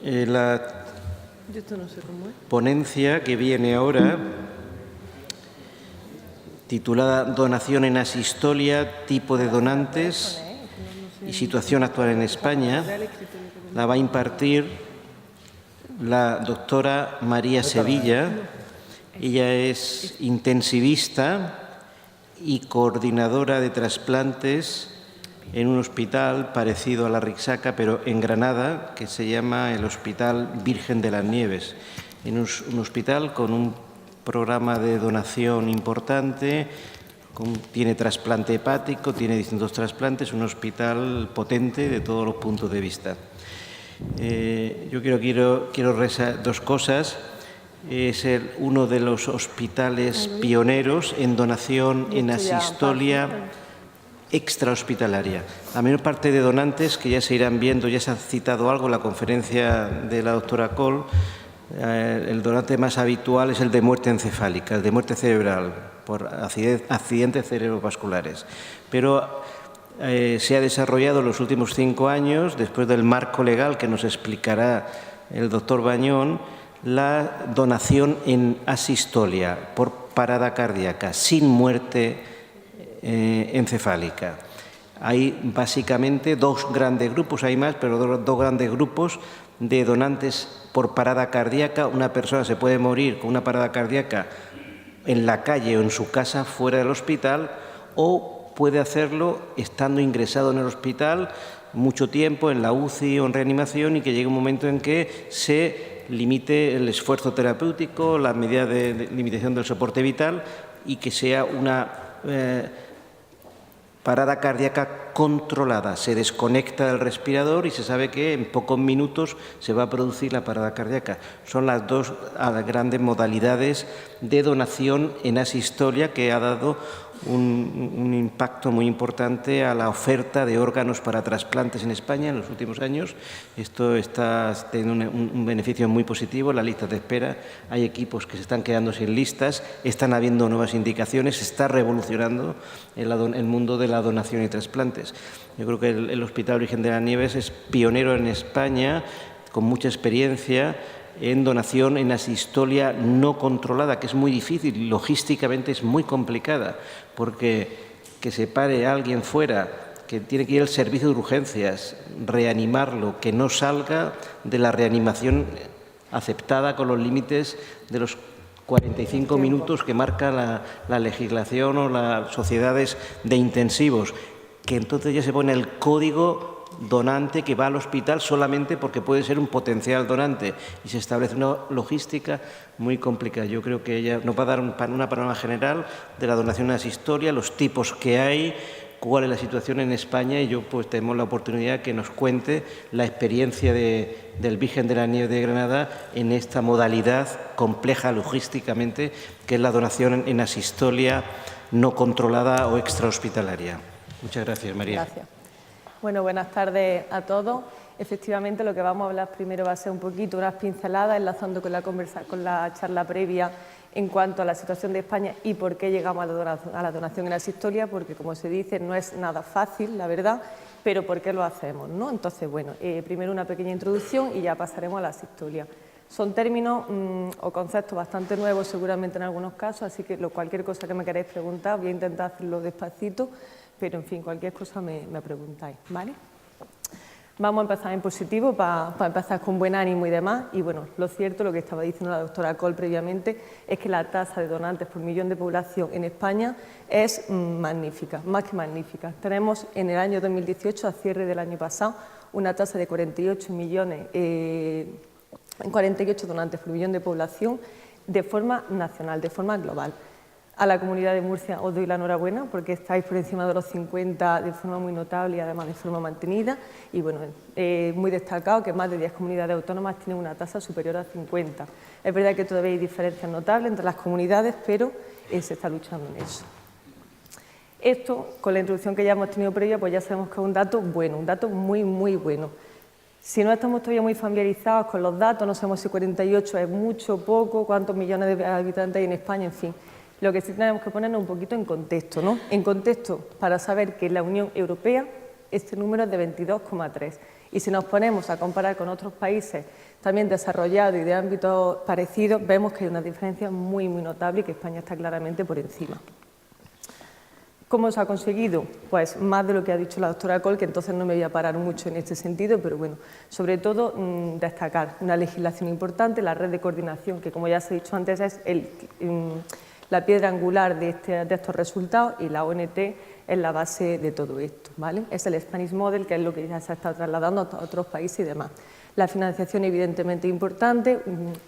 La ponencia que viene ahora, titulada Donación en asistolia, tipo de donantes y situación actual en España, la va a impartir la doctora María Sevilla. Ella es intensivista y coordinadora de trasplantes en un hospital parecido a la Rixaca, pero en Granada, que se llama el Hospital Virgen de las Nieves. En un hospital con un programa de donación importante, tiene trasplante hepático, tiene distintos trasplantes, un hospital potente de todos los puntos de vista. Yo quiero rezar dos cosas. Es uno de los hospitales pioneros en donación en asistolia extrahospitalaria. La mayor parte de donantes, que ya se irán viendo, ya se ha citado algo en la conferencia de la doctora Coll, el donante más habitual es el de muerte encefálica, el de muerte cerebral, por accidentes cerebrovasculares. Pero se ha desarrollado en los últimos 5 años, después del marco legal que nos explicará el doctor Bañón, la donación en asistolia, por parada cardíaca, sin muerte encefálica. Hay básicamente dos grandes grupos, hay más, pero dos grandes grupos de donantes por parada cardíaca. Una persona se puede morir con una parada cardíaca en la calle o en su casa fuera del hospital, o puede hacerlo estando ingresado en el hospital mucho tiempo en la UCI o en reanimación, y que llegue un momento en que se limite el esfuerzo terapéutico, las medidas de limitación del soporte vital, y que sea una parada cardíaca controlada. Se desconecta el respirador y se sabe que en pocos minutos se va a producir la parada cardíaca. Son las dos grandes modalidades de donación en asistolia que ha dado un impacto muy importante a la oferta de órganos para trasplantes en España en los últimos años. Esto está teniendo un beneficio muy positivo en las listas de espera. Hay equipos que se están quedando sin listas, están habiendo nuevas indicaciones, se está revolucionando el mundo de la donación y trasplantes. Yo creo que el Hospital Virgen de las Nieves es pionero en España, con mucha experiencia en donación en asistolia no controlada, que es muy difícil, logísticamente es muy complicada, porque que se pare a alguien fuera, que tiene que ir al servicio de urgencias, reanimarlo, que no salga de la reanimación aceptada con los límites de los 45 minutos que marca la legislación o las sociedades de intensivos, que entonces ya se pone el código donante que va al hospital solamente porque puede ser un potencial donante, y se establece una logística muy complicada. Yo creo que ella nos va a dar una panorama general de la donación en asistolia, los tipos que hay, cuál es la situación en España, y yo pues tenemos la oportunidad que nos cuente la experiencia del Virgen de la Nieves de Granada en esta modalidad compleja logísticamente, que es la donación en asistolia no controlada o extrahospitalaria. Muchas gracias, María. Gracias. Bueno, buenas tardes a todos. Efectivamente, lo que vamos a hablar primero va a ser un poquito unas pinceladas, enlazando con la charla previa en cuanto a la situación de España y por qué llegamos a la donación en la asistolia, porque, como se dice, no es nada fácil, la verdad, pero ¿por qué lo hacemos, no? Entonces, bueno, primero una pequeña introducción y ya pasaremos a la asistolia. Son términos o conceptos bastante nuevos, seguramente en algunos casos, así que cualquier cosa que me queráis preguntar, voy a intentar hacerlo despacito, pero, en fin, cualquier cosa me preguntáis, ¿vale? Vamos a empezar en positivo para empezar con buen ánimo y demás. Y, bueno, lo cierto, lo que estaba diciendo la doctora Coll previamente, es que la tasa de donantes por millón de población en España es magnífica, más que magnífica. Tenemos en el año 2018, a cierre del año pasado, una tasa de 48 donantes por millón de población de forma nacional, de forma global. A la Comunidad de Murcia os doy la enhorabuena porque estáis por encima de los 50 de forma muy notable y además de forma mantenida, y bueno, muy destacado que más de 10 comunidades autónomas tienen una tasa superior a 50. Es verdad que todavía hay diferencias notables entre las comunidades, pero se está luchando en eso. Esto, con la introducción que ya hemos tenido previa, pues ya sabemos que es un dato bueno, un dato muy, muy bueno. Si no estamos todavía muy familiarizados con los datos, no sabemos si 48 es mucho, poco, cuántos millones de habitantes hay en España, en fin. Lo que sí tenemos que ponernos un poquito en contexto, ¿no? En contexto para saber que la Unión Europea este número es de 22,3. Y si nos ponemos a comparar con otros países también desarrollados y de ámbitos parecidos, vemos que hay una diferencia muy, muy notable y que España está claramente por encima. ¿Cómo se ha conseguido? Pues más de lo que ha dicho la doctora Coll, que entonces no me voy a parar mucho en este sentido, pero bueno, sobre todo destacar una legislación importante, la red de coordinación, que como ya se ha dicho antes es la piedra angular de estos resultados, y la ONT es la base de todo esto, ¿vale? Es el Spanish Model, que es lo que ya se ha estado trasladando a otros países y demás. La financiación evidentemente importante,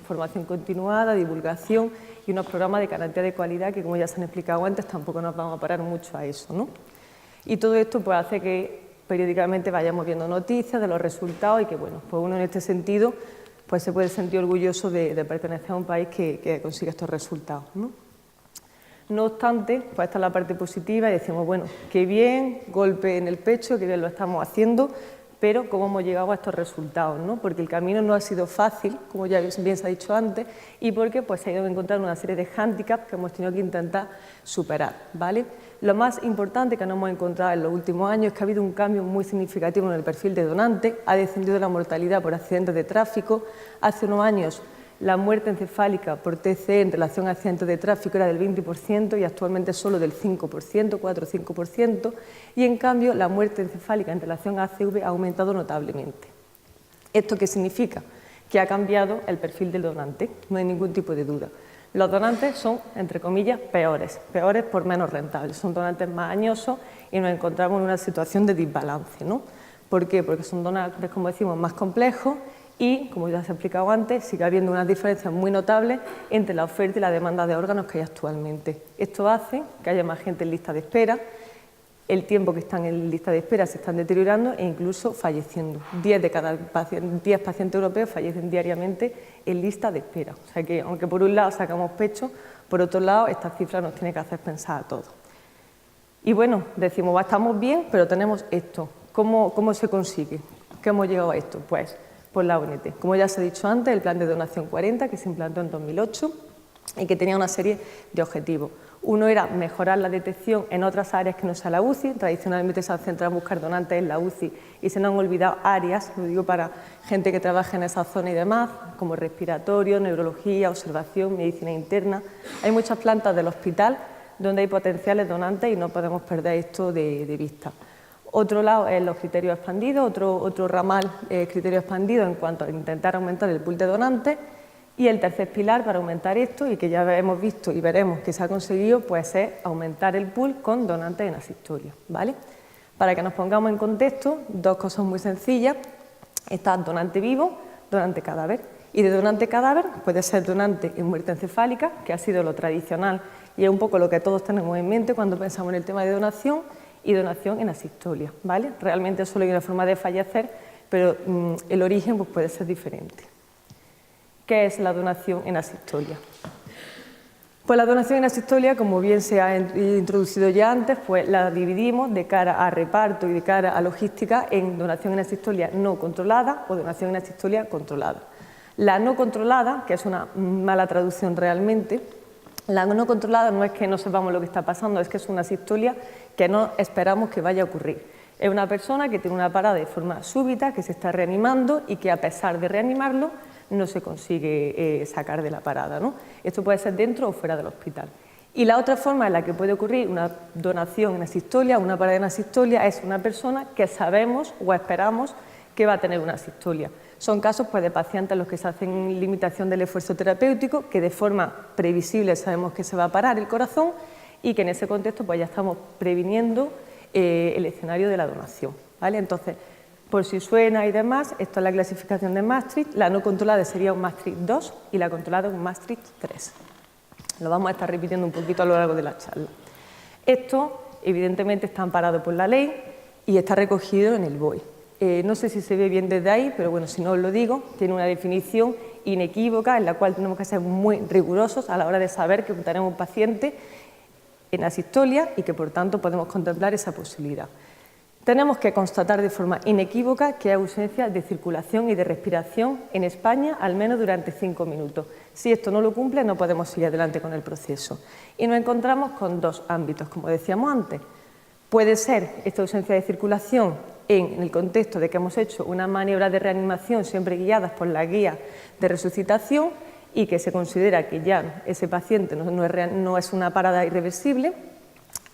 formación continuada, divulgación y unos programas de garantía de calidad que, como ya se han explicado antes, tampoco nos vamos a parar mucho a eso, ¿no? Y todo esto pues hace que periódicamente vayamos viendo noticias de los resultados y que, bueno, pues uno en este sentido pues se puede sentir orgulloso de pertenecer a un país que consigue estos resultados, ¿no? No obstante, pues esta es la parte positiva y decimos, bueno, qué bien, golpe en el pecho, qué bien lo estamos haciendo, pero cómo hemos llegado a estos resultados, ¿no? Porque el camino no ha sido fácil, como ya bien se ha dicho antes, y porque pues, se ha ido encontrando una serie de hándicaps que hemos tenido que intentar superar, ¿vale? Lo más importante que nos hemos encontrado en los últimos años es que ha habido un cambio muy significativo en el perfil de donante, ha descendido la mortalidad por accidentes de tráfico. Hace unos años la muerte encefálica por TCE en relación a accidentes de tráfico era del 20% y actualmente solo del 5%, 4 o 5%, y en cambio la muerte encefálica en relación a ACV ha aumentado notablemente. ¿Esto qué significa? Que ha cambiado el perfil del donante, no hay ningún tipo de duda. Los donantes son, entre comillas, peores por menos rentables, son donantes más añosos y nos encontramos en una situación de desbalance, ¿no? ¿Por qué? Porque son donantes, como decimos, más complejos y, como ya se ha explicado antes, sigue habiendo unas diferencias muy notables entre la oferta y la demanda de órganos que hay actualmente. Esto hace que haya más gente en lista de espera, el tiempo que están en lista de espera se están deteriorando e incluso falleciendo. 10 de cada 10 pacientes europeos fallecen diariamente en lista de espera. O sea que, aunque por un lado sacamos pecho, por otro lado esta cifra nos tiene que hacer pensar a todos. Y bueno, decimos, estamos bien, pero tenemos esto. ¿Cómo se consigue? ¿Qué hemos llegado a esto? Pues por la ONT. Como ya se ha dicho antes, el Plan de Donación 40, que se implantó en 2008 y que tenía una serie de objetivos. Uno era mejorar la detección en otras áreas que no sea la UCI. Tradicionalmente se han centrado en buscar donantes en la UCI y se nos han olvidado áreas, lo digo para gente que trabaja en esa zona y demás, como respiratorio, neurología, observación, medicina interna. Hay muchas plantas del hospital donde hay potenciales donantes y no podemos perder esto de vista. Otro lado es los criterios expandidos, otro ramal criterio expandido en cuanto a intentar aumentar el pool de donantes. Y el tercer pilar para aumentar esto, y que ya hemos visto y veremos que se ha conseguido, pues es aumentar el pool con donantes en asistolia, ¿vale? Para que nos pongamos en contexto, dos cosas muy sencillas. Está donante vivo, donante cadáver. Y de donante cadáver puede ser donante en muerte encefálica, que ha sido lo tradicional y es un poco lo que todos tenemos en mente cuando pensamos en el tema de donación, y donación en asistolia, ¿vale? Realmente solo hay una forma de fallecer, pero el origen pues, puede ser diferente. ¿Qué es la donación en asistolia? Pues la donación en asistolia, como bien se ha introducido ya antes, pues la dividimos de cara a reparto y de cara a logística en donación en asistolia no controlada o donación en asistolia controlada. La no controlada, que es una mala traducción realmente, la no controlada no es que no sepamos lo que está pasando, es que es una asistolia que no esperamos que vaya a ocurrir. Es una persona que tiene una parada de forma súbita, que se está reanimando y que a pesar de reanimarlo no se consigue sacar de la parada, ¿no? Esto puede ser dentro o fuera del hospital. Y la otra forma en la que puede ocurrir una donación en asistolia, una parada en asistolia, es una persona que sabemos o esperamos que va a tener una asistolia. Son casos pues, de pacientes en los que se hacen limitación del esfuerzo terapéutico, que de forma previsible sabemos que se va a parar el corazón y que en ese contexto pues, ya estamos previniendo el escenario de la donación, ¿vale? Entonces, por si suena y demás, esto es la clasificación de Maastricht. La no controlada sería un Maastricht 2 y la controlada un Maastricht 3. Lo vamos a estar repitiendo un poquito a lo largo de la charla. Esto, evidentemente, está amparado por la ley y está recogido en el BOE. No sé si se ve bien desde ahí, pero bueno, si no os lo digo, tiene una definición inequívoca en la cual tenemos que ser muy rigurosos a la hora de saber que tenemos un paciente en asistolia y que por tanto podemos contemplar esa posibilidad. Tenemos que constatar de forma inequívoca que hay ausencia de circulación y de respiración en España al menos durante 5 minutos. Si esto no lo cumple, no podemos seguir adelante con el proceso. Y nos encontramos con dos ámbitos, como decíamos antes. Puede ser esta ausencia de circulación en el contexto de que hemos hecho una maniobra de reanimación siempre guiadas por la guía de resucitación y que se considera que ya ese paciente no es una parada irreversible.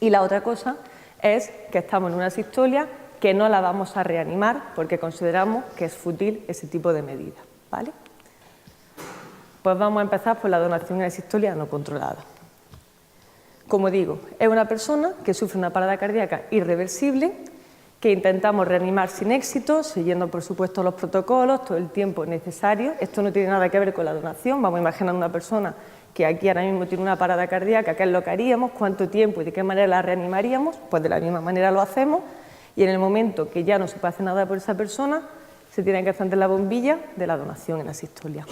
Y la otra cosa es que estamos en una sistolia que no la vamos a reanimar porque consideramos que es fútil ese tipo de medida, ¿vale? Pues vamos a empezar por la donación en sistolia no controlada. Como digo, es una persona que sufre una parada cardíaca irreversible, que intentamos reanimar sin éxito, siguiendo por supuesto los protocolos, todo el tiempo necesario. Esto no tiene nada que ver con la donación. Vamos a imaginar una persona que aquí ahora mismo tiene una parada cardíaca, ¿qué es lo que haríamos? ¿Cuánto tiempo y de qué manera la reanimaríamos? Pues de la misma manera lo hacemos, y en el momento que ya no se puede hacer nada por esa persona, se tiene que encender la bombilla de la donación en la sistolia,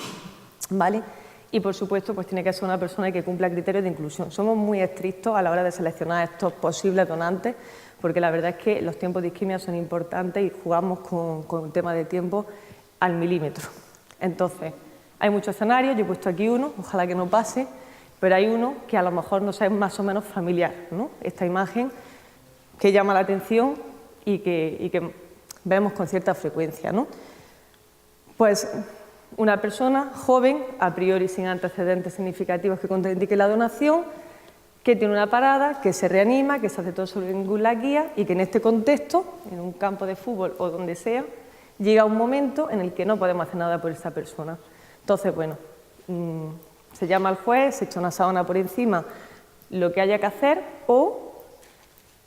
¿vale? Y por supuesto pues tiene que ser una persona que cumpla criterios de inclusión. Somos muy estrictos a la hora de seleccionar estos posibles donantes, porque la verdad es que los tiempos de isquemia son importantes y jugamos con el tema de tiempo al milímetro. Entonces, hay muchos escenarios, yo he puesto aquí uno, ojalá que no pase, pero hay uno que a lo mejor nos es más o menos familiar, ¿no? Esta imagen que llama la atención y que vemos con cierta frecuencia, ¿no? Pues una persona joven, a priori sin antecedentes significativos que contraindiquen la donación, que tiene una parada, que se reanima, que se hace todo según la guía y que en este contexto, en un campo de fútbol o donde sea, llega un momento en el que no podemos hacer nada por esta persona. Entonces, bueno, se llama al juez, se echa una sábana por encima, lo que haya que hacer, o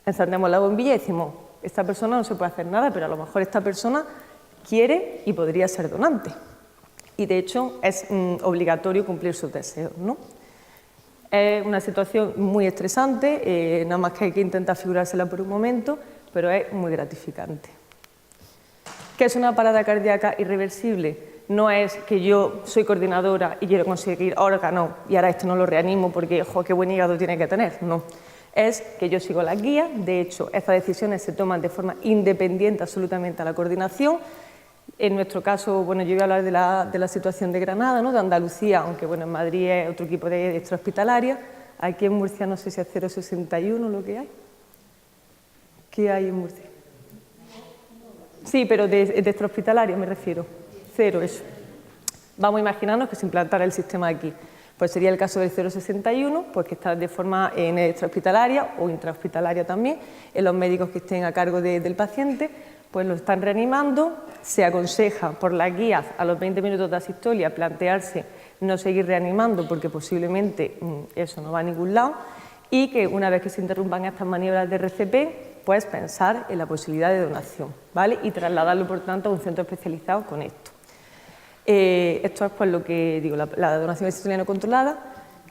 encendemos la bombilla y decimos, esta persona no se puede hacer nada, pero a lo mejor esta persona quiere y podría ser donante. Y de hecho es obligatorio cumplir sus deseos, ¿no? Es una situación muy estresante, nada más que hay que intentar figurársela por un momento, pero es muy gratificante. ¿Qué es una parada cardíaca irreversible? No es que yo soy coordinadora y quiero conseguir órgano y ahora esto no lo reanimo porque, ¡jo, qué buen hígado tiene que tener! No. Es que yo sigo las guías, de hecho, estas decisiones se toman de forma independiente absolutamente a la coordinación. En nuestro caso, bueno, yo voy a hablar de la situación de Granada, ¿no? De Andalucía, aunque bueno, en Madrid es otro equipo de extrahospitalaria. Aquí en Murcia no sé si es 0,61 lo que hay. ¿Qué hay en Murcia? Sí, pero de extrahospitalaria me refiero. 0, eso. Vamos a imaginarnos que se implantara el sistema aquí. Pues sería el caso del 0,61, pues que está de forma extrahospitalaria o intrahospitalaria también, en los médicos que estén a cargo del paciente, pues lo están reanimando. Se aconseja por las guías a los 20 minutos de asistolia plantearse no seguir reanimando porque posiblemente eso no va a ningún lado, y que una vez que se interrumpan estas maniobras de RCP, pues pensar en la posibilidad de donación, ¿vale? Y trasladarlo por tanto a un centro especializado con esto. Esto es pues lo que digo, la donación de sistolia no controlada,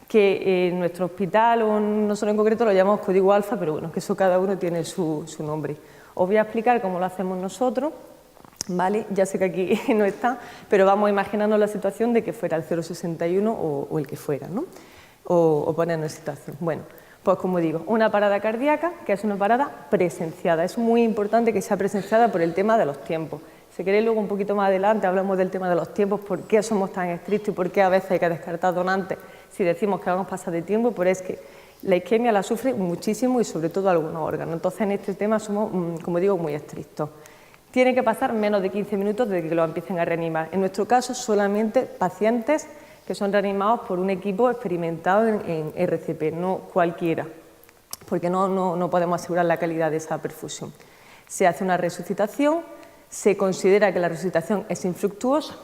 que en nuestro hospital o nosotros en concreto lo llamamos código alfa, pero bueno, que eso cada uno tiene su nombre. Os voy a explicar cómo lo hacemos nosotros, ¿vale? Ya sé que aquí no está, pero vamos a imaginarnos la situación de que fuera el 0,61 o el que fuera, ¿no? O ponernos en situación. Bueno, pues como digo, una parada cardíaca que es una parada presenciada. Es muy importante que sea presenciada por el tema de los tiempos. Si queréis luego un poquito más adelante hablamos del tema de los tiempos, por qué somos tan estrictos y por qué a veces hay que descartar donantes si decimos que vamos a pasar de tiempo, pero es que la isquemia la sufre muchísimo y sobre todo algunos órganos. Entonces en este tema somos, como digo, muy estrictos. Tiene que pasar menos de 15 minutos desde que lo empiecen a reanimar. En nuestro caso solamente pacientes que son reanimados por un equipo experimentado en RCP, no cualquiera, porque no podemos asegurar la calidad de esa perfusión. Se hace una resucitación, se considera que la resucitación es infructuosa,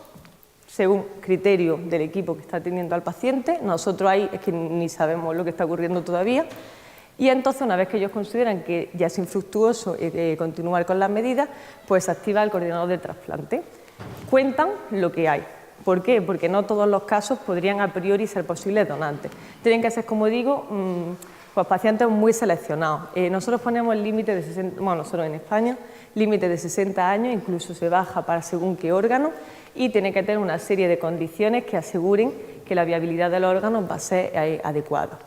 según criterio del equipo que está atendiendo al paciente. Nosotros ahí es que ni sabemos lo que está ocurriendo todavía. Y entonces, una vez que ellos consideran que ya es infructuoso continuar con las medidas, pues se activa el coordinador de trasplante. Cuentan lo que hay. ¿Por qué? Porque no todos los casos podrían a priori ser posibles donantes. Tienen que ser, como digo, pues pacientes muy seleccionados. Nosotros ponemos el límite de 60, bueno, nosotros en España, límite de 60 años, incluso se baja para según qué órgano, y tiene que tener una serie de condiciones que aseguren que la viabilidad de los órganos va a ser adecuada.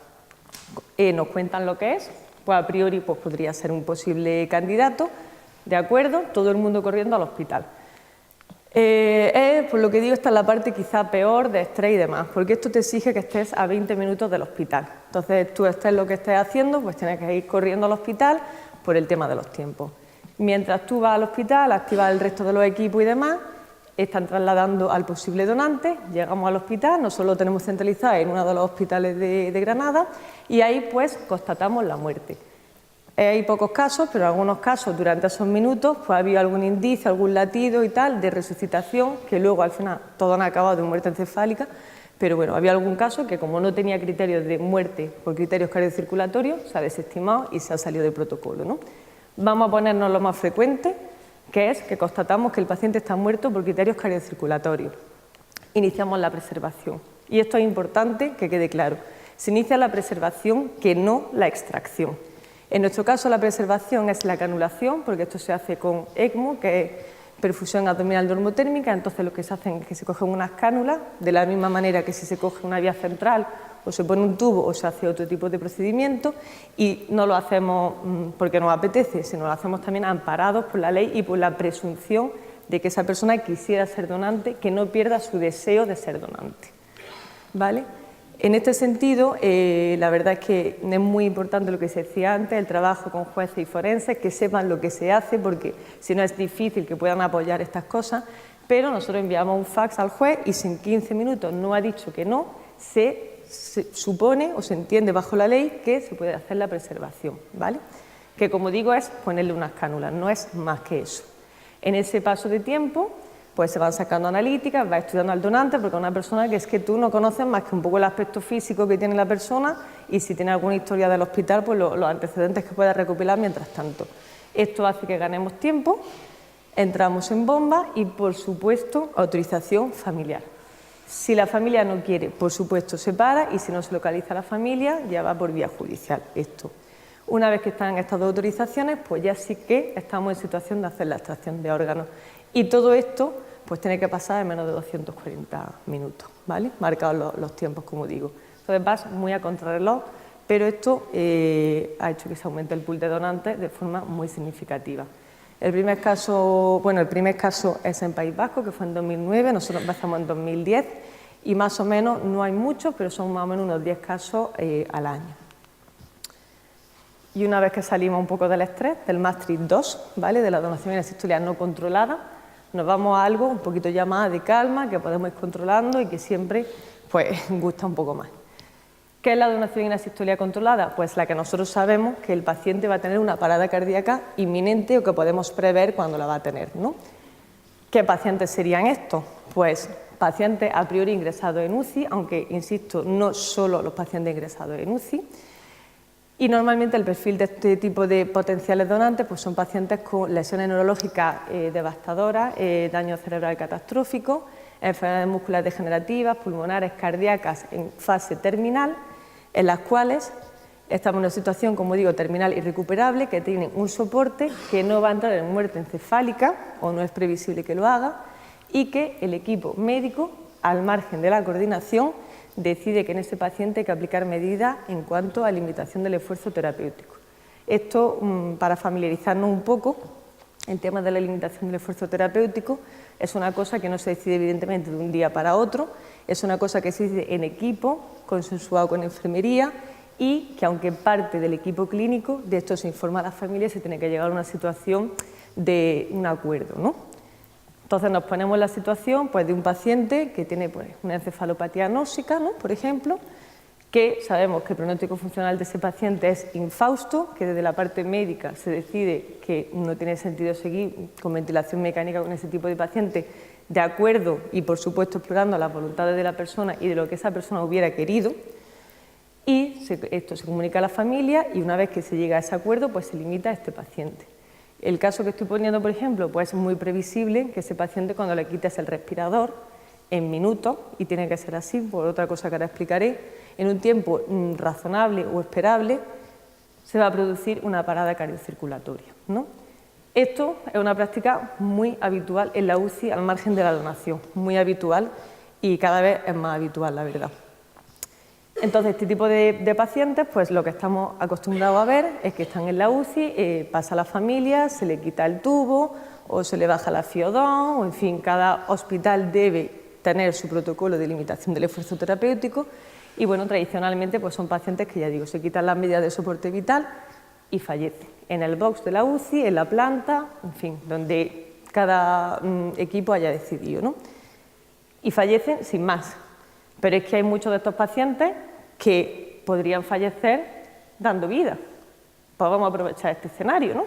Nos cuentan lo que es, pues a priori pues podría ser un posible candidato, ¿de acuerdo? Todo el mundo corriendo al hospital. Por lo que digo, esta es la parte quizá peor de estrés y demás, porque esto te exige que estés a 20 minutos del hospital. Entonces tú estés lo que estés haciendo, pues tienes que ir corriendo al hospital por el tema de los tiempos. Mientras tú vas al hospital, activas el resto de los equipos y demás, están trasladando al posible donante, llegamos al hospital, nosotros lo tenemos centralizado en uno de los hospitales de Granada y ahí pues constatamos la muerte. Hay pocos casos, pero en algunos casos durante esos minutos pues ha habido algún indicio, algún latido y tal de resucitación, que luego al final todos han acabado de muerte encefálica, pero bueno, había algún caso que como no tenía criterios de muerte por criterios cardiocirculatorios, se ha desestimado y se ha salido de protocolo, ¿no? Vamos a ponernos lo más frecuente, que es que constatamos que el paciente está muerto por criterios cardiocirculatorios. Iniciamos la preservación. Y esto es importante que quede claro. Se inicia la preservación, que no la extracción. En nuestro caso, la preservación es la canulación, porque esto se hace con ECMO, que es perfusión abdominal normotérmica. Entonces, lo que se hace es que se cogen unas cánulas, de la misma manera que si se coge una vía central o se pone un tubo o se hace otro tipo de procedimiento, y no lo hacemos porque nos apetece, sino lo hacemos también amparados por la ley y por la presunción de que esa persona quisiera ser donante, que no pierda su deseo de ser donante, ¿vale? En este sentido, la verdad es que es muy importante lo que se decía antes, el trabajo con jueces y forenses, que sepan lo que se hace, porque si no es difícil que puedan apoyar estas cosas, pero nosotros enviamos un fax al juez y si en 15 minutos no ha dicho que no, se supone o se entiende bajo la ley que se puede hacer la preservación, ¿vale? Que como digo es ponerle unas cánulas, no es más que eso. En ese paso de tiempo pues se van sacando analíticas, va estudiando al donante, porque es una persona que es que tú no conoces más que un poco el aspecto físico que tiene la persona y si tiene alguna historia del hospital, pues los antecedentes que pueda recopilar mientras tanto. Esto hace que ganemos tiempo, entramos en bomba y por supuesto autorización familiar. Si la familia no quiere, por supuesto se para y si no se localiza a la familia ya va por vía judicial esto. Una vez que están estas dos autorizaciones, pues ya sí que estamos en situación de hacer la extracción de órganos. Y todo esto pues tiene que pasar en menos de 240 minutos, ¿vale? Marcados los tiempos, como digo. Entonces vas muy a contrarreloj, pero esto ha hecho que se aumente el pool de donantes de forma muy significativa. El primer caso es en País Vasco, que fue en 2009, nosotros empezamos en 2010 y más o menos no hay muchos, pero son más o menos unos 10 casos al año. Y una vez que salimos un poco del estrés, del Maastricht 2, ¿vale? De la donación en asistolia no controlada, nos vamos a algo un poquito ya más de calma, que podemos ir controlando y que siempre pues gusta un poco más. ¿Qué es la donación en asistolia controlada? Pues la que nosotros sabemos que el paciente va a tener una parada cardíaca inminente o que podemos prever cuando la va a tener, ¿no? ¿Qué pacientes serían estos? Pues pacientes a priori ingresados en UCI, aunque, insisto, no solo los pacientes ingresados en UCI. Y normalmente el perfil de este tipo de potenciales donantes pues son pacientes con lesiones neurológicas devastadoras, daño cerebral catastrófico, enfermedades musculares degenerativas, pulmonares, cardíacas en fase terminal, en las cuales estamos en una situación, como digo, terminal irrecuperable, que tienen un soporte que no va a entrar en muerte encefálica o no es previsible que lo haga y que el equipo médico, al margen de la coordinación, decide que en ese paciente hay que aplicar medidas en cuanto a limitación del esfuerzo terapéutico. Esto, para familiarizarnos un poco, el tema de la limitación del esfuerzo terapéutico es una cosa que no se decide evidentemente de un día para otro, es una cosa que se decide en equipo, consensuado con enfermería y que aunque parte del equipo clínico, de esto se informa a la familia y se tiene que llegar a una situación de un acuerdo, ¿no? Entonces nos ponemos en la situación pues, de un paciente que tiene pues, una encefalopatía anóxica, ¿no? Por ejemplo, que sabemos que el pronóstico funcional de ese paciente es infausto, que desde la parte médica se decide que no tiene sentido seguir con ventilación mecánica con ese tipo de paciente, de acuerdo y por supuesto explorando las voluntades de la persona y de lo que esa persona hubiera querido, y esto se comunica a la familia y una vez que se llega a ese acuerdo pues se limita a este paciente. El caso que estoy poniendo, por ejemplo, pues es muy previsible que ese paciente cuando le quites el respirador en minutos, y tiene que ser así, por otra cosa que ahora explicaré, en un tiempo razonable o esperable, se va a producir una parada cardiocirculatoria, ¿no? Esto es una práctica muy habitual en la UCI al margen de la donación, muy habitual y cada vez es más habitual, la verdad. Entonces, este tipo de pacientes, pues lo que estamos acostumbrados a ver es que están en la UCI, pasa a la familia, se le quita el tubo o se le baja la FiO2, o en fin, cada hospital debe tener su protocolo de limitación del esfuerzo terapéutico y bueno, tradicionalmente pues son pacientes que ya digo, se quitan las medidas de soporte vital y fallecen. en el box de la UCI, en la planta, en fin, donde cada equipo haya decidido, ¿no? Y fallecen sin más. Pero es que hay muchos de estos pacientes que podrían fallecer dando vida. Pues vamos a aprovechar este escenario, ¿no?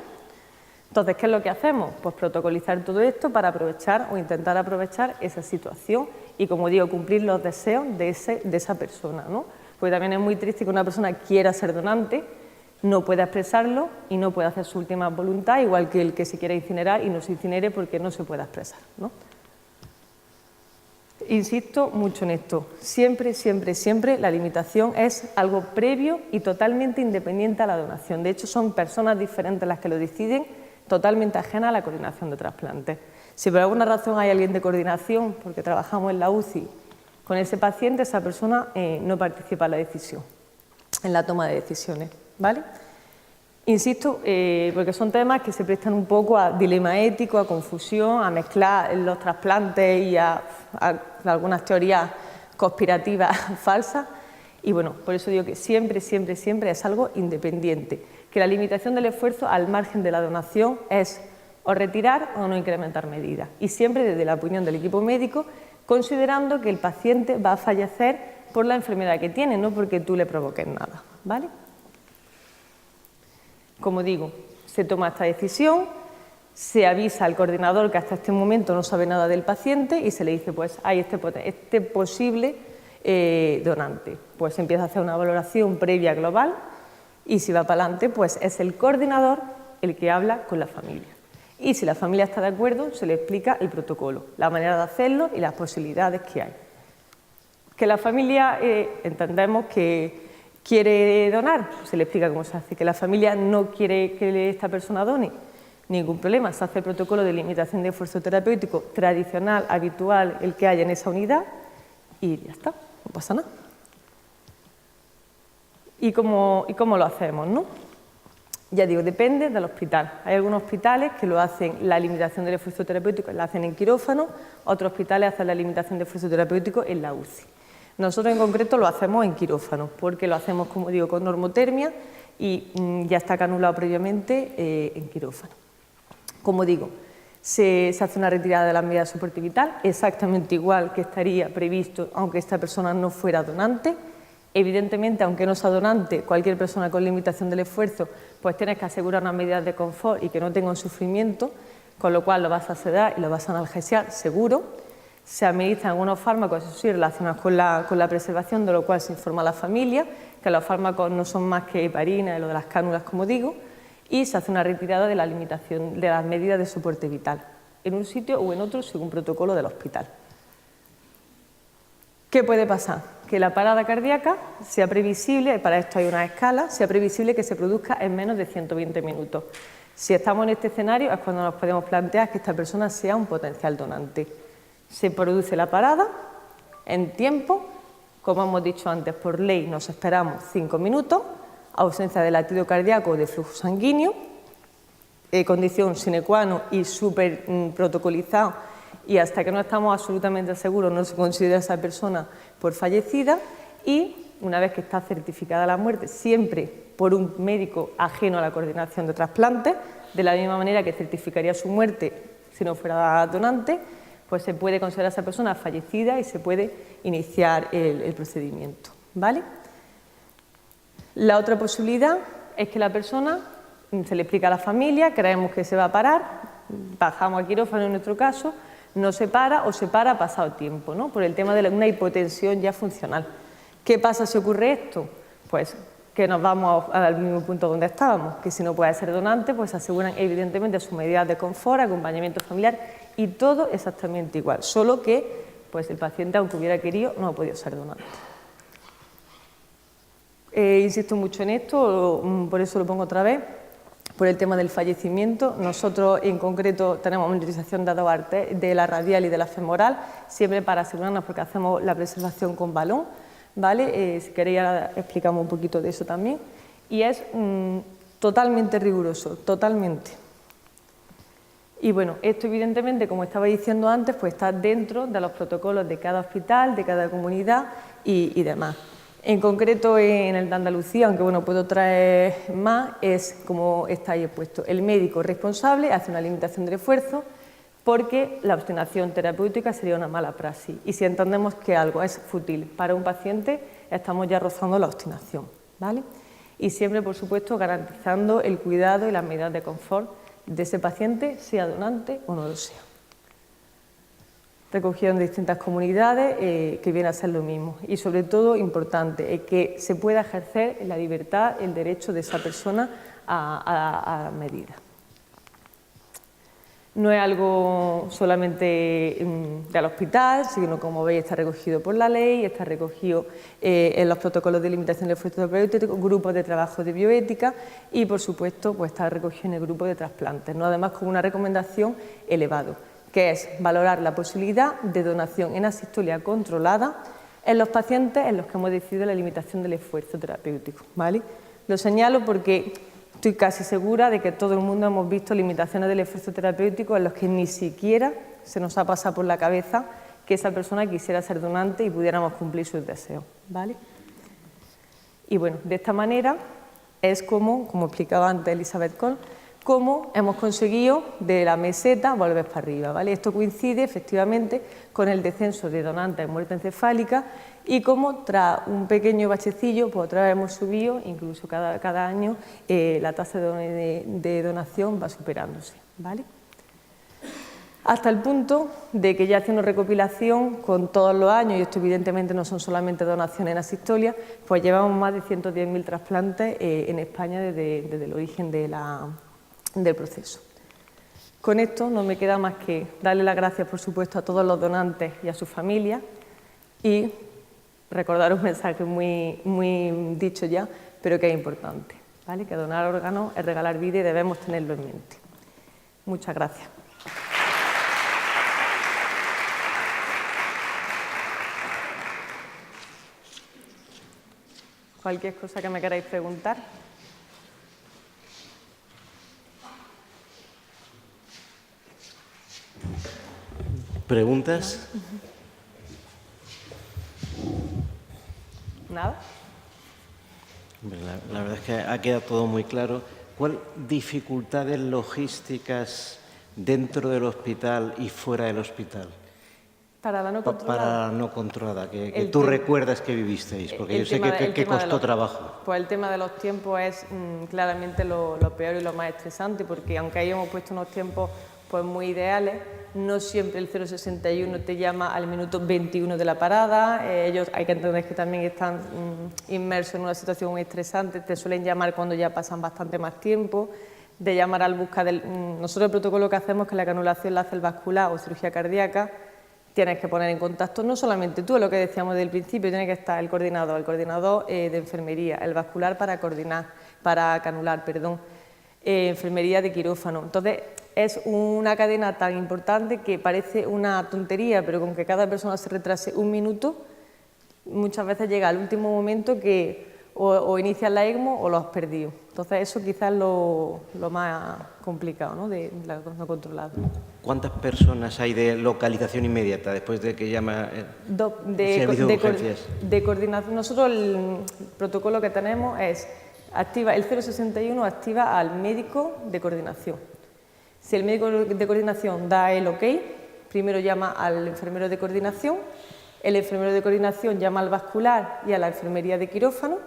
Entonces, ¿qué es lo que hacemos? Pues protocolizar todo esto para aprovechar o intentar aprovechar esa situación y, como digo, cumplir los deseos de esa persona, ¿no? Porque también es muy triste que una persona quiera ser donante, no pueda expresarlo y no pueda hacer su última voluntad, igual que el que se quiera incinerar y no se incinere porque no se pueda expresar, ¿no? Insisto mucho en esto, siempre, siempre, siempre la limitación es algo previo y totalmente independiente a la donación. De hecho, son personas diferentes las que lo deciden, totalmente ajenas a la coordinación de trasplantes. Si por alguna razón hay alguien de coordinación, porque trabajamos en la UCI con ese paciente, esa persona no participa en la decisión, en la toma de decisiones, ¿vale? Insisto, porque son temas que se prestan un poco a dilema ético, a confusión, a mezclar los trasplantes y a algunas teorías conspirativas falsas. Y bueno, por eso digo que siempre, siempre, siempre es algo independiente. Que la limitación del esfuerzo al margen de la donación es o retirar o no incrementar medidas. Y siempre desde la opinión del equipo médico, considerando que el paciente va a fallecer por la enfermedad que tiene, no porque tú le provoques nada, ¿vale? Como digo, se toma esta decisión, se avisa al coordinador que hasta este momento no sabe nada del paciente y se le dice, pues hay este posible donante. Pues se empieza a hacer una valoración previa global y si va para adelante, pues es el coordinador el que habla con la familia. Y si la familia está de acuerdo, se le explica el protocolo, la manera de hacerlo y las posibilidades que hay. Que la familia entendemos que quiere donar, se le explica cómo se hace. Que la familia no quiere que esta persona done, ningún problema. Se hace el protocolo de limitación de esfuerzo terapéutico tradicional, habitual, el que haya en esa unidad y ya está, no pasa nada. ¿Y cómo lo hacemos, no? Ya digo, depende del hospital. Hay algunos hospitales que lo hacen, la limitación del esfuerzo terapéutico la hacen en quirófano, otros hospitales hacen la limitación de esfuerzo terapéutico en la UCI. Nosotros en concreto lo hacemos en quirófano, porque lo hacemos, como digo, con normotermia y ya está canulado previamente en quirófano. Como digo, se hace una retirada de la medida de soporte vital, exactamente igual que estaría previsto aunque esta persona no fuera donante. Evidentemente, aunque no sea donante, cualquier persona con limitación del esfuerzo, pues tienes que asegurar unas medidas de confort y que no tenga un sufrimiento, con lo cual lo vas a sedar y lo vas a analgesiar seguro. Se administran algunos fármacos, eso sí, relacionados con la preservación, de lo cual se informa a la familia, que los fármacos no son más que heparina y lo de las cánulas, como digo, y se hace una retirada de la limitación de las medidas de soporte vital, en un sitio o en otro, según protocolo del hospital. ¿Qué puede pasar? Que la parada cardíaca sea previsible, para esto hay una escala, sea previsible que se produzca en menos de 120 minutos. Si estamos en este escenario es cuando nos podemos plantear que esta persona sea un potencial donante. Se produce la parada en tiempo, como hemos dicho antes, por ley nos esperamos 5 minutos, ausencia de latido cardíaco o de flujo sanguíneo, condición sine qua non y súper protocolizado, y hasta que no estamos absolutamente seguros no se considera a esa persona por fallecida, y una vez que está certificada la muerte, siempre por un médico ajeno a la coordinación de trasplantes, de la misma manera que certificaría su muerte si no fuera donante, pues se puede considerar a esa persona fallecida y se puede iniciar el procedimiento, ¿vale? La otra posibilidad es que la persona, se le explica a la familia, creemos que se va a parar, bajamos al quirófano en nuestro caso, no se para o se para pasado tiempo, ¿no? Por el tema de una hipotensión ya funcional. ¿Qué pasa si ocurre esto? Pues que nos vamos al mismo punto donde estábamos, que si no puede ser donante, pues aseguran evidentemente sus medidas de confort, acompañamiento familiar y todo exactamente igual, solo que pues el paciente, aunque hubiera querido, no ha podido ser donante. Insisto mucho en esto, por eso lo pongo otra vez, por el tema del fallecimiento. Nosotros en concreto tenemos monitorización de dos arterias, de la radial y de la femoral, siempre para asegurarnos, porque hacemos la preservación con balón, ¿vale? Si queréis ahora explicamos un poquito de eso también, y es totalmente riguroso, totalmente. Y bueno, esto evidentemente, como estaba diciendo antes, pues está dentro de los protocolos de cada hospital, de cada comunidad y demás. En concreto, en el de Andalucía, aunque bueno, puedo traer más, es como está ahí expuesto. El médico responsable hace una limitación del esfuerzo porque la obstinación terapéutica sería una mala praxis. Y si entendemos que algo es fútil para un paciente, estamos ya rozando la obstinación, ¿vale? Y siempre, por supuesto, garantizando el cuidado y las medidas de confort de ese paciente, sea donante o no lo sea. Recogido en distintas comunidades, que viene a ser lo mismo. Y sobre todo, importante, que se pueda ejercer la libertad, el derecho de esa persona a medida. No es algo solamente del hospital, sino, como veis, está recogido por la ley, está recogido en los protocolos de limitación del esfuerzo terapéutico, grupos de trabajo de bioética y, por supuesto, pues está recogido en el grupo de trasplantes, ¿no? Además, con una recomendación elevada, que es valorar la posibilidad de donación en asistolia controlada en los pacientes en los que hemos decidido la limitación del esfuerzo terapéutico, ¿vale? Lo señalo porque estoy casi segura de que todo el mundo hemos visto limitaciones del esfuerzo terapéutico en los que ni siquiera se nos ha pasado por la cabeza que esa persona quisiera ser donante y pudiéramos cumplir sus deseos, ¿vale? Y bueno, de esta manera es como explicaba antes Elizabeth Cole, cómo hemos conseguido de la meseta volver para arriba, ¿vale? Esto coincide efectivamente con el descenso de donantes en muerte encefálica y como tras un pequeño bachecillo, pues otra vez hemos subido, incluso cada año, la tasa de donación va superándose, ¿vale? Hasta el punto de que ya haciendo recopilación con todos los años, y esto evidentemente no son solamente donaciones en asistolia, pues llevamos más de 110.000 trasplantes en España desde el origen del proceso. Con esto no me queda más que darle las gracias, por supuesto, a todos los donantes y a sus familias y recordar un mensaje muy dicho ya, pero que es importante, ¿vale? Que donar órganos es regalar vida y debemos tenerlo en mente. Muchas gracias. Cualquier cosa que me queráis preguntar. ¿Preguntas? ¿Nada? La verdad es que ha quedado todo muy claro. ¿Cuáles dificultades logísticas dentro del hospital y fuera del hospital? Para la no controlada. Para la no controlada, que tú recuerdas que vivisteis, porque yo sé que costó trabajo. Pues el tema de los tiempos es claramente lo peor y lo más estresante, porque aunque ahí hemos puesto unos tiempos pues muy ideales, no siempre el 061 te llama al minuto 21 de la parada, ellos hay que entender que también están inmersos en una situación muy estresante, te suelen llamar cuando ya pasan bastante más tiempo, de llamar al busca del... Nosotros el protocolo que hacemos es que la canulación la hace el vascular o cirugía cardíaca, tienes que poner en contacto no solamente tú, lo que decíamos del principio, tiene que estar el coordinador de enfermería, el vascular para canular, enfermería de quirófano. Entonces, es una cadena tan importante que parece una tontería, pero con que cada persona se retrase un minuto, muchas veces llega al último momento que o inicias la ECMO o lo has perdido. Entonces, eso quizás es lo más complicado, ¿no?, de la no controlada. ¿Cuántas personas hay de localización inmediata después de que llama el servicio de urgencias? De coordinación. Nosotros el protocolo que tenemos es activa el 061 activa al médico de coordinación. Si el médico de coordinación da el ok, primero llama al enfermero de coordinación, el enfermero de coordinación llama al vascular y a la enfermería de quirófano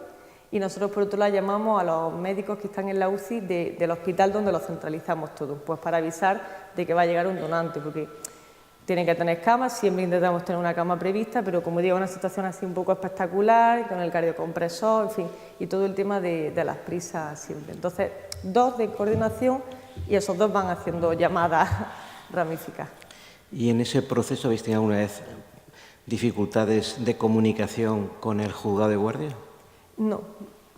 y nosotros por otro lado llamamos a los médicos que están en la UCI del hospital donde los centralizamos todos, pues para avisar de que va a llegar un donante, porque tienen que tener camas, siempre intentamos tener una cama prevista, pero como digo, una situación así un poco espectacular, con el cardiocompresor, en fin, y todo el tema de las prisas siempre. Entonces, 2 de coordinación y esos 2 van haciendo llamadas ramificadas. ¿Y en ese proceso habéis tenido alguna vez dificultades de comunicación con el juzgado de guardia? No,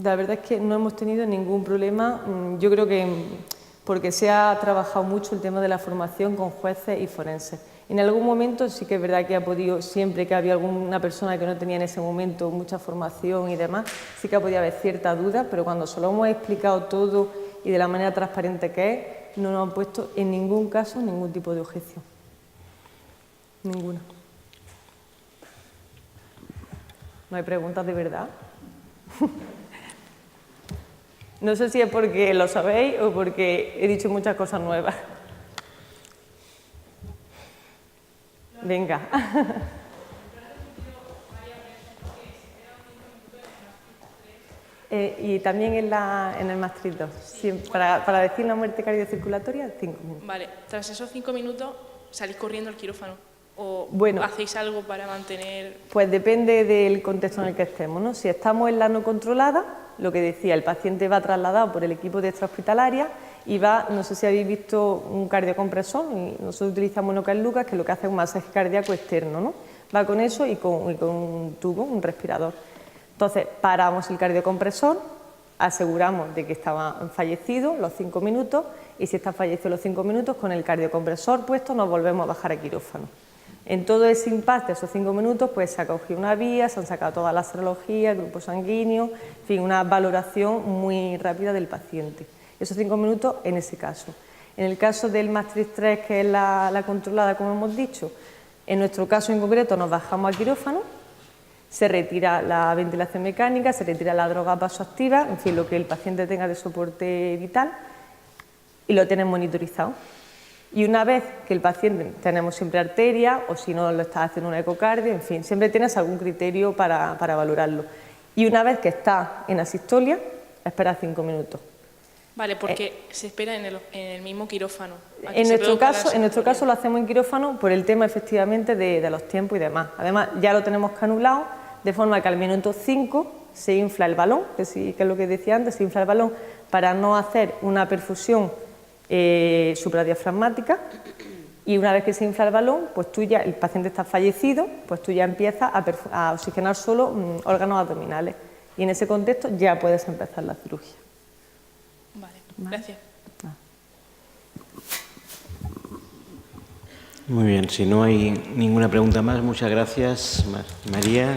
la verdad es que no hemos tenido ningún problema. Yo creo que porque se ha trabajado mucho el tema de la formación con jueces y forenses. En algún momento sí que es verdad que ha podido, siempre que había alguna persona que no tenía en ese momento mucha formación y demás, sí que ha podido haber cierta duda, pero cuando se lo hemos explicado todo y de la manera transparente que es, no nos han puesto en ningún caso ningún tipo de objeción. Ninguna. ¿No hay preguntas de verdad? No sé si es porque lo sabéis o porque he dicho muchas cosas nuevas. Venga. Y también en el Maastricht 2. Para decir la muerte cardiocirculatoria, 5 minutos. Vale, tras esos 5 minutos salís corriendo al quirófano. ¿O bueno, hacéis algo para mantener...? Pues depende del contexto en el que estemos, ¿no? Si estamos en la no controlada, lo que decía, el paciente va trasladado por el equipo de extrahospitalaria y va, no sé si habéis visto un cardiocompresor, y nosotros utilizamos uno que es Lucas, que lo que hace es un masaje cardíaco externo, ¿no? Va con eso y con un tubo, un respirador. Entonces, paramos el cardiocompresor, aseguramos de que estaba fallecido los 5 minutos y si está fallecido los 5 minutos, con el cardiocompresor puesto nos volvemos a bajar a quirófano. En todo ese impasse, esos 5 minutos, pues se ha cogido una vía, se han sacado todas las serologías, grupo sanguíneo, en fin, una valoración muy rápida del paciente. Esos 5 minutos en ese caso. En el caso del Maastricht 3, que es la controlada, como hemos dicho, en nuestro caso en concreto nos bajamos a quirófano, se retira la ventilación mecánica, se retira la droga vasoactiva, en fin, lo que el paciente tenga de soporte vital y lo tienen monitorizado. Y una vez que el paciente, tenemos siempre arteria o si no lo está haciendo una ecocardio, en fin, siempre tienes algún criterio para valorarlo. Y una vez que está en asistolia, espera 5 minutos. Vale, porque se espera en el mismo quirófano. En nuestro caso lo hacemos en quirófano por el tema efectivamente de los tiempos y demás. Además ya lo tenemos canulado, de forma que al minuto 5 se infla el balón, que es lo que decía antes, se infla el balón para no hacer una perfusión supradiafragmática, y una vez que se infla el balón, pues el paciente está fallecido, pues tú ya empiezas a oxigenar solo órganos abdominales y en ese contexto ya puedes empezar la cirugía. Vale, gracias. Muy bien, si no hay ninguna pregunta más, muchas gracias, María.